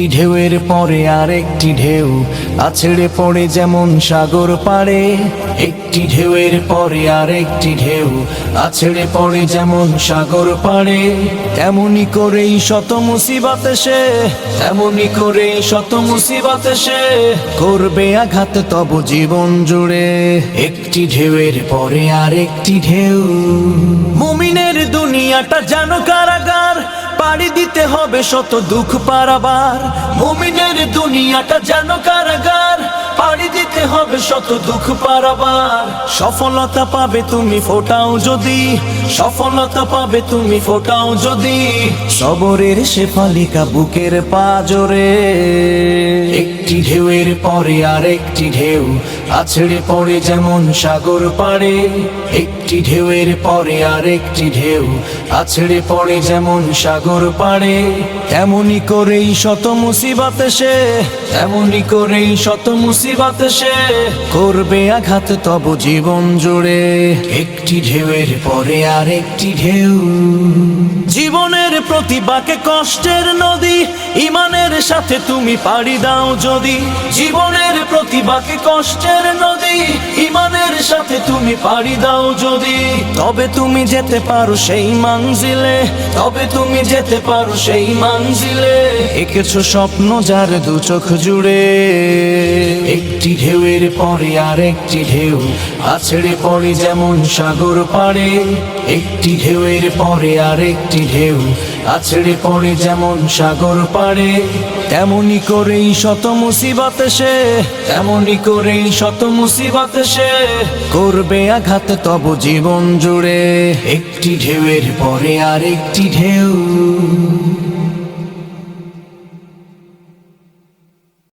একটি ঢেউয়ের পরে আরেকটি ঢেউ আছড়ে পড়ে যেমন সাগর পাড়ে। একটি ঢেউয়ের পরে আরেকটি ঢেউ আছড়ে পড়ে যেমন সাগর পাড়ে। তেমনি করেই শত মুসিবত এসে, তেমনি করেই শত মুসিবত এসে করবে আঘাত তব জীবন জুড়ে। একটি ঢেউয়ের পরে আরেকটি ঢেউ। মুমিনের দুনিয়াটা যেন কারাগার, পাড়ি দিতে হবে শত দুঃখ পারাবার। মুমিনের দুনিয়াটা যেন কারাগার, পাড়ি দিতে হবে শত দুঃখ পারাবার। সফলতা পাবে তুমি ফোটাও যদি, সফলতা পাবে তুমি ফোটাও যদি সবরের শেফালিকা বুকের পাজরে। একটি ঢেউয়ের পরে আরেকটি ঢেউ আছড়ে পড়ে যেমন সাগর পাড়ে। একটি ঢেউয়ের পরে আরেকটি ঢেউ আছড়ে পড়ে যেমন সাগর পাড়ে। তেমনি করেই শত মুসিবত এসে, তেমনি করেই শত মুসিবত এসে করবে আঘাত তব জীবন জুড়ে। একটি ঢেউয়ের পরে আরেকটি ঢেউ। জীবনের প্রতিবাকে কষ্টের নদী, ইমানের সাথে তুমি পাড়ি দাও যদি। জীবনের প্রতিবাকে কষ্টের নদী, ইমানের সাথে তুমি পাড়ি দাও যদি। তবে তুমি যেতে পারো সেই মানজিলে, তবে তুমি যেতে পারো সেই মানজিলে। এঁকেছো স্বপ্ন যার দু চোখ জুড়ে। একটি ঢেউয়ের পরে আরেকটি ঢেউ আছড়ে পড়ে যেমন সাগর পাড়ে। একটি ঢেউয়ের পরে আরেকটি ঢেউ আছড়ে পড়ে যেমন সাগর পাড়ে। তেমনি করেই শত মুসিবত এসে, তেমনি করেই শত মুসিবত এসে করবে আঘাত তব জীবন জুড়ে। একটি ঢেউয়ের পরে আরেকটি ঢেউ।